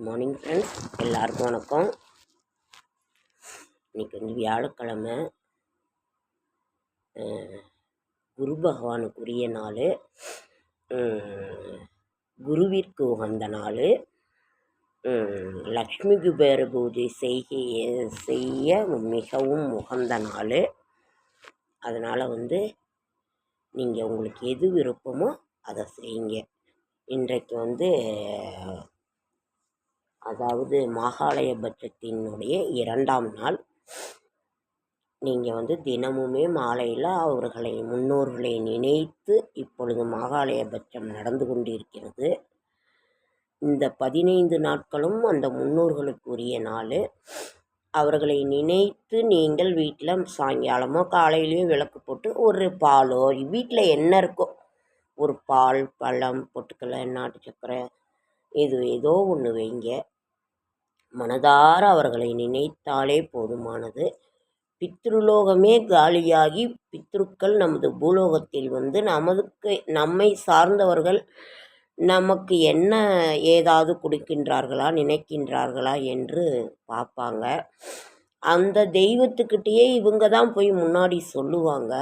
Morning friends, எல்லாருக்கும் வணக்கம். இன்றைக்கி வந்து வியாழக்கிழமை, குரு பகவானுக்குரிய நாள், குருவிற்கு உகந்த நாள், லக்ஷ்மி குபேர பூஜை செய்ய மிகவும் உகந்த நாள். அதனால் வந்து நீங்கள் உங்களுக்கு எது விருப்பமோ அதை செய்யுங்க. இன்றைக்கு வந்து அதாவது மகாலய பட்சத்தினுடைய 2ஆம் நாள். நீங்கள் வந்து தினமுமே மாலையில் அவர்களை முன்னோர்களை நினைத்து, இப்பொழுது மகாலய பட்சம் நடந்து கொண்டிருக்கிறது. இந்த 15 நாட்களும் அந்த முன்னோர்களுக்குரிய நாள். அவர்களை நினைத்து நீங்கள் வீட்டில் சாயங்காலமோ காலையிலையோ விளக்கு போட்டு ஒரு பாலோ, வீட்டில் என்ன இருக்கோ, ஒரு பால், பழம், பொட்டுக்கடலை, நாட்டு சக்கரை, ஏதோ ஒன்று வைங்க. மனதார அவர்களை நினைத்தாலே போதுமானது. பித்ருலோகமே காலியாகி பித்ருக்கள் நமது பூலோகத்தில் வந்து நம்மை சார்ந்தவர்கள் நமக்கு என்ன ஏதாவது கொடுக்கின்றார்களா, நினைக்கின்றார்களா என்று பார்ப்பாங்க. அந்த தெய்வத்துக்கிட்டேயே இவங்க தான் போய் முன்னாடி சொல்லுவாங்க,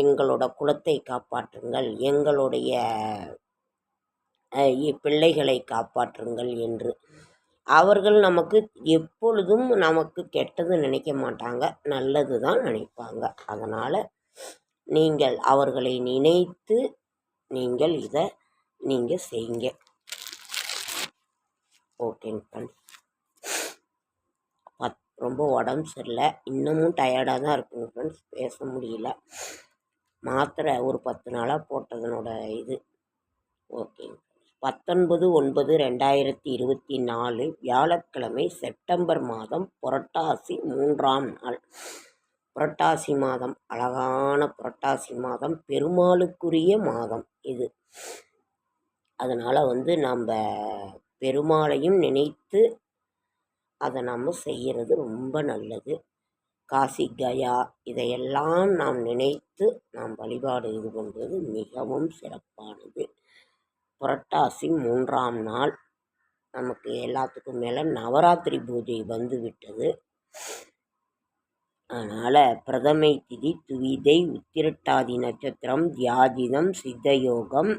எங்களோட குலத்தை காப்பாற்றுங்கள், எங்களுடைய பிள்ளைகளை காப்பாற்றுங்கள் என்று. அவர்கள் நமக்கு எப்பொழுதும் நமக்கு கெட்டது நினைக்க மாட்டாங்க, நல்லது தான் நினைப்பாங்க. அதனால் நீங்கள் அவர்களை நினைத்து நீங்கள் இதை செய்யுங்க. ஓகேங்க ஃப்ரெண்ட்ஸ். ரொம்ப உடம்பு சரியில்லை, இன்னமும் டயர்டாக தான் இருக்குங்க ஃப்ரெண்ட்ஸ், பேச முடியல. மாத்திரை ஒரு 10 நாளாக போட்டதனோட இது. ஓகேங்க. 19/9/2024 வியாழக்கிழமை, செப்டம்பர் மாதம், புரட்டாசி 3ஆம் நாள். புரட்டாசி மாதம், அழகான புரட்டாசி மாதம், பெருமாளுக்குரிய மாதம் இது. அதனால் வந்து நம்ம பெருமாளையும் நினைத்து அதை நம்ம செய்கிறது ரொம்ப நல்லது. காசி, கயா இதையெல்லாம் நாம் நினைத்து நாம் வழிபாடு இது பண்ணுறது மிகவும் சிறப்பானது. புரட்டாசி 3ஆம் நாள். நமக்கு எல்லாத்துக்கும் மேலே நவராத்திரி பூஜை வந்து விட்டது. அதனால் பிரதமை திதி, துவிதை, உத்திரட்டாதி நட்சத்திரம், தியாஜிதம், சித்தயோகம்,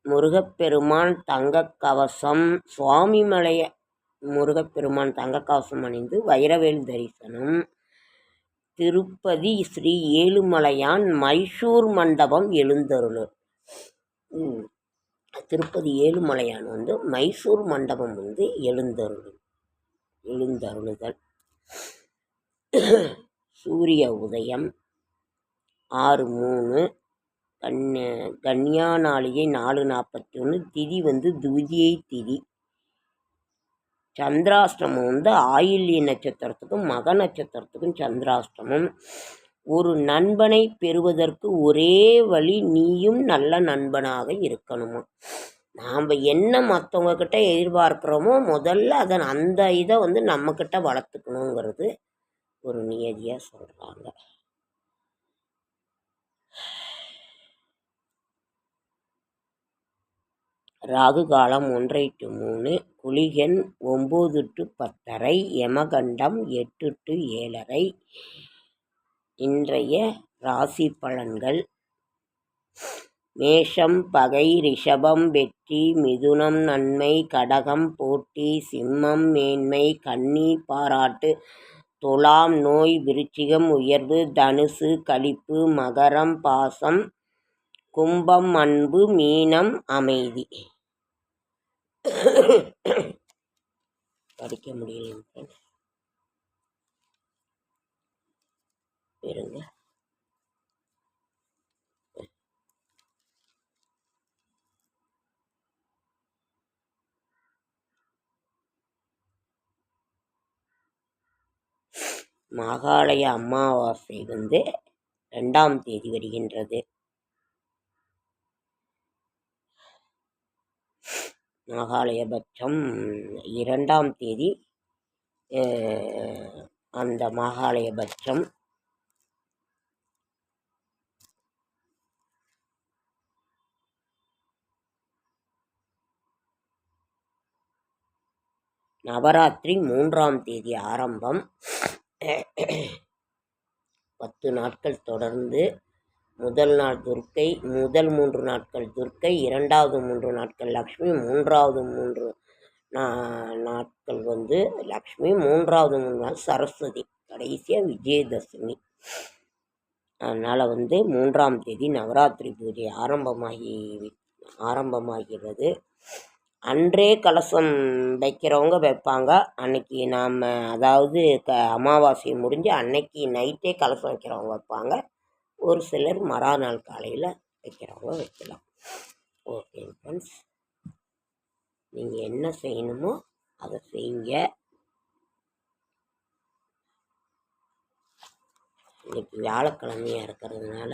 முருகப்பெருமான் தங்கக்கவசம், சுவாமிமலைய முருகப்பெருமான் தங்கக்கவசம் அணிந்து வைரவேல் தரிசனம், திருப்பதி ஸ்ரீ ஏழுமலையான் மைசூர் மண்டபம் எழுந்தருளு. திருப்பதி ஏழுமலையான் வந்து மைசூர் மண்டபம் வந்து எழுந்தருளுதல். சூரிய உதயம் 6:03, கன்னியா நாளிகை 4:41, திதி வந்து துவிதியை திதி. சந்திராஷ்டமம் வந்து ஆயில்ய நட்சத்திரத்துக்கும் மக நட்சத்திரத்துக்கும் சந்திராஷ்டமம். ஒரு நண்பனை பெறுவதற்கு ஒரே வழி, நீயும் நல்ல நண்பனாக இருக்கணுமா. நாம் என்ன மற்றவங்க கிட்ட எதிர்பார்க்குறோமோ முதல்ல அந்த இதை வந்து நம்மக்கிட்ட வளர்த்துக்கணுங்கிறது ஒரு நியதியாக சொல்கிறாங்க. ராகு காலம் 1 to 3, குளிகன் 9 to 10:30, யமகண்டம் 8 to 7:30. இன்றைய ராசி பலன்கள்: மேஷம் பகை, ரிஷபம் வெற்றி, மிதுனம் நன்மை, கடகம் போட்டி, சிம்மம் மேன்மை, கன்னி பாராட்டு, துலாம் நோய், விருச்சிகம் உயர்வு, தனுசு களிப்பு, மகரம் பாசம், கும்பம் அன்பு, மீனம் அமைதி. படிக்க முடியல இருங்க. மகாலய அமாவாசை வந்து 2ஆம் தேதி வருகின்றது. மகாலயபட்சம் 2ஆம் தேதி. அந்த மகாலயபட்சம் நவராத்திரி 3ஆம் தேதி ஆரம்பம். 10 நாட்கள் தொடர்ந்து. முதல் நாள் துர்க்கை, முதல் 3 நாட்கள் துர்க்கை, 2வது 3 நாட்கள் லக்ஷ்மி, 3வது 3 நாட்கள் லக்ஷ்மி, 3வது 3 நாள் சரஸ்வதி, கடைசியாக விஜயதசமி. அதனால் 3ஆம் தேதி நவராத்திரி பூஜை ஆரம்பமாகிறது. அன்றே கலசம் வைக்கிறவங்க வைப்பாங்க. அன்னைக்கு நாம் அதாவது அமாவாசை முடிஞ்சு அன்னைக்கு நைட்டே கலசம் வைக்கிறவங்க வைப்பாங்க. ஒரு சிலர் மறுநாள் காலையில் வைக்கிறவங்க வைக்கலாம். ஓகே ஃப்ரெண்ட்ஸ், நீங்கள் என்ன செய்யணுமோ அதை செய்யுங்க. இன்னைக்கு வியாழக்கிழமையாக இருக்கிறதுனால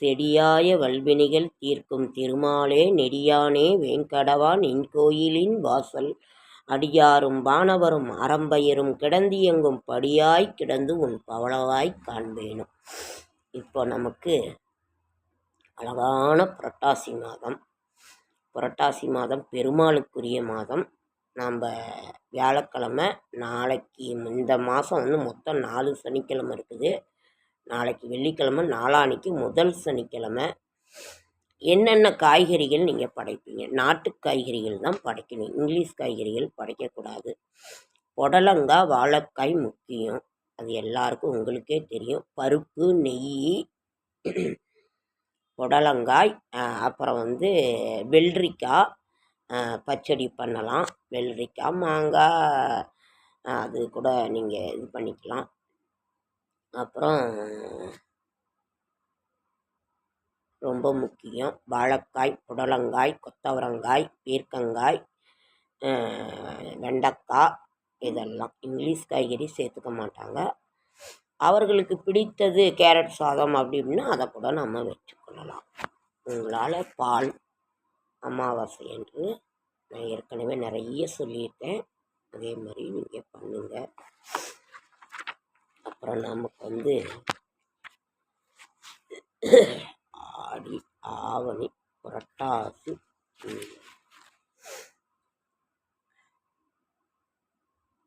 செடியாய வல்வினிகள் தீர்க்கும் திருமாலே நெடியானே வேங்கடவா நின் கோயிலின் வாசல் அடியாரும் வானவரும் அறம்பயரும் கிடந்தியங்கும் படியாய் கிடந்து உன் பவளவாய் காண்பேனும். இப்போ நமக்கு அழகான புரட்டாசி மாதம். புரட்டாசி மாதம் பெருமாளுக்குரிய மாதம். நம்ம வியாழக்கிழமை நாளைக்கு இந்த மாதம் மொத்தம் 4 சனிக்கிழமை இருக்குது. நாளைக்கு வெள்ளிக்கிழமை, நாளான்னைக்கு முதல் சனிக்கிழமை. என்னென்ன காய்கறிகள் நீங்கள் படைப்பீங்க? நாட்டு காய்கறிகள் தான் படைக்கணும், இங்கிலீஷ் காய்கறிகள் படைக்கக்கூடாது. புடலங்காய், வாழைக்காய் முக்கியம், அது எல்லாருக்கும் உங்களுக்கே தெரியும். பருப்பு, நெய், புடலங்காய், அப்புறம் வெள்ளரிக்காய் பச்சடி பண்ணலாம். வெள்ளரிக்காய், மாங்காய் அது கூட நீங்கள் இது பண்ணிக்கலாம். அப்புறம் ரொம்ப முக்கியம் வாழைக்காய், புடலங்காய், கொத்தவரங்காய், பீர்க்கங்காய், வெண்டைக்காய், இதெல்லாம் இங்கிலீஷ் காய்கறி சேர்த்துக்க மாட்டாங்க. அவர்களுக்கு பிடித்தது கேரட் சாதம் அப்படின்னா அதை கூட நம்ம வச்சுக்கொள்ளலாம். உங்களால் பால் அமாவாசை என்று நான் ஏற்கனவே நிறைய சொல்லியிருக்கேன். அதே மாதிரி நீங்கள் பண்ணுங்கள். அப்புறம் நமக்கு ஆடி, ஆவணி, புரட்டாசி,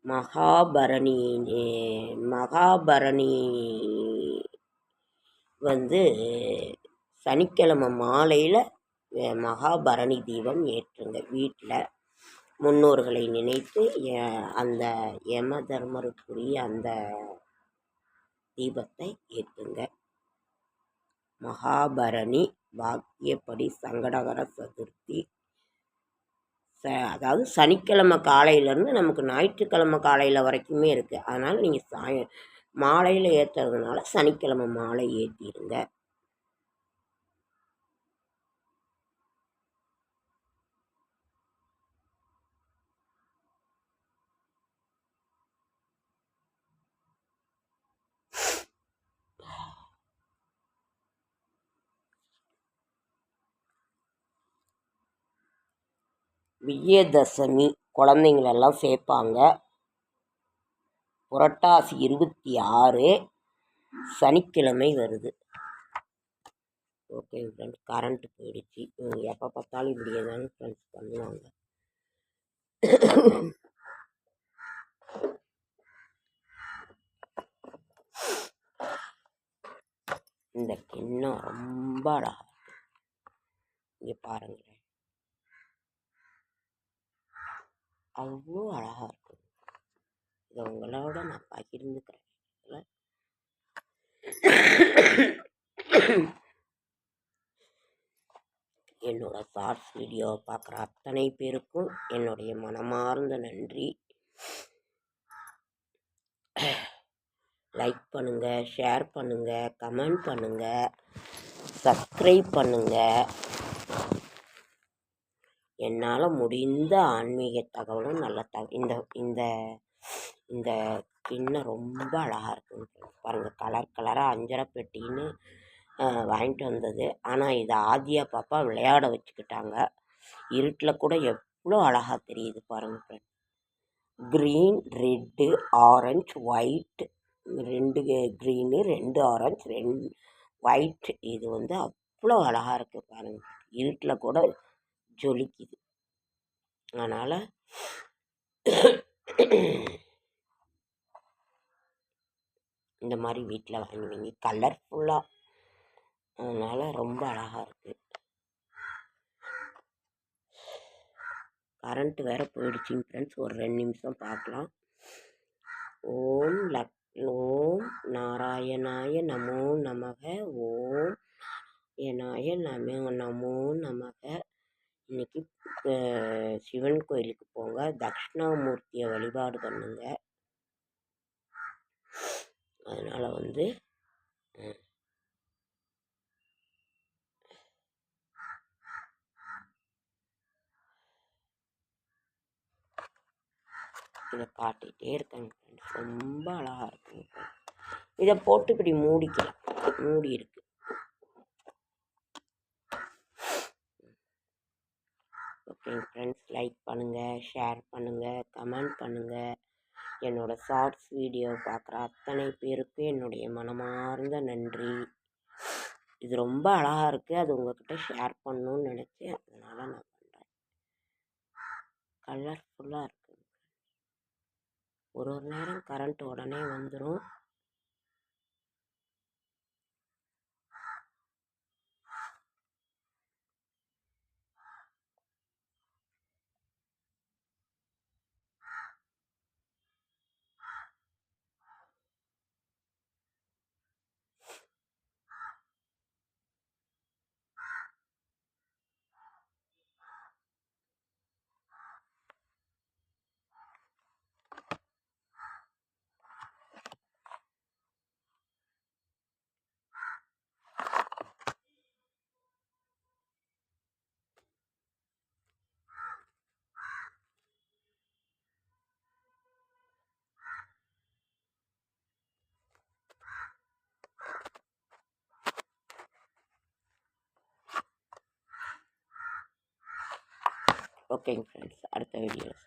மகாபரணி சனிக்கிழமை மாலையில் மகாபரணி தீபம் ஏற்றுங்க. வீட்டில் முன்னோர்களை நினைத்து அந்த யம தர்மருக்குரிய அந்த தீபத்தை ஏற்றுங்க. மகாபரணி வாக்கியப்படி சங்கடகர சதுர்த்தி, அதாவது சனிக்கிழமை காலையிலேருந்து நமக்கு ஞாயிற்றுக்கிழமை காலையில் வரைக்குமே இருக்குது. அதனால் நீங்கள் மாலையில் ஏற்றுறதுனால சனிக்கிழமை மாலை ஏற்றிடுங்க. விஜயதசமி குழந்தைங்களெல்லாம் சேர்ப்பாங்க. புரட்டாசி 26 சனிக்கிழமை வருது. ஓகே ஃப்ரெண்ட்ஸ், கரண்ட்டு போயிடுச்சு. எப்போ பார்த்தாலும் இப்படியே தாங்க ஃப்ரெண்ட்ஸ் பண்ணுவாங்க. இந்த கிண்ணம் ரொம்ப அழகாக இருக்கு. இங்கே பாருங்களேன், அவ்வளோ அழகாக இருக்குது. இதை உங்களோட நான் பகிர்ந்துக்கிறேன். என்னோட ஷார்ட்ஸ் வீடியோவை பார்க்குற அத்தனை பேருக்கும் என்னுடைய மனமார்ந்த நன்றி. லைக் பண்ணுங்கள், ஷேர் பண்ணுங்கள், கமெண்ட் பண்ணுங்கள், சப்ஸ்கிரைப் பண்ணுங்கள். என்னால் முடிந்த ஆன்மீக தகவலும் நல்ல இந்த இந்த இந்த கிண்ணம் ரொம்ப அழகாக இருக்குங்க. பாருங்கள், கலர் கலராக அஞ்சரை பெட்டின்னு வாங்கிட்டு வந்தது. ஆனால் இதை ஆதியா பாப்பா விளையாட வச்சுக்கிட்டாங்க. இருட்டில் கூட எவ்வளோ அழகாக தெரியுது பாருங்கள் friend. Green, red, orange, white, 2 green, 2 orange, 2 white. இது வந்து அவ்வளோ அழகாக இருக்குது பாருங்கள். இருட்டில் கூட ஜொலிக்குது. அதனால் இந்த மாதிரி வீட்டில் வாங்கி வைங்க, கலர்ஃபுல்லாக. அதனால் ரொம்ப அழகாக இருக்குது. கரண்ட் வேறு போயிடுச்சிங்க ஃப்ரெண்ட்ஸ். ஒரு 2 நிமிஷம் பார்க்கலாம். ஓம் நாராயணாய நமோ நமக. ஓம் நாராயணாய நமோ நமக. இன்னைக்கு சிவன் கோயிலுக்கு போங்க, தட்சிணாமூர்த்தியை வழிபாடு பண்ணுங்க. அதனால் வந்து இதை காட்டிகிட்டே இருக்கேங்க ஃப்ரெண்ட்ஸ். ரொம்ப அழகாக இருக்குங்க. இதை போட்டு இப்படி மூடிக்கலாம், மூடி இருக்கு. ஓகேங்க ஃப்ரெண்ட்ஸ், லைக் பண்ணுங்கள், ஷேர் பண்ணுங்கள், கமெண்ட் பண்ணுங்கள். என்னோடய ஷார்ட்ஸ் வீடியோ பார்க்குற அத்தனை பேருக்கு என்னுடைய மனமார்ந்த நன்றி. இது ரொம்ப அழகாக இருக்குது. அது உங்கள்கிட்ட ஷேர் பண்ணணும்னு நினச்சேன், அதனால் நான் பண்ணுறேன். கலர்ஃபுல்லாக இருக்குது. ஒரு நேரம் கரண்ட் உடனே வந்துடும். ஓகேங்க ஃப்ரெண்ட்ஸ், அடுத்த வீடியோவில்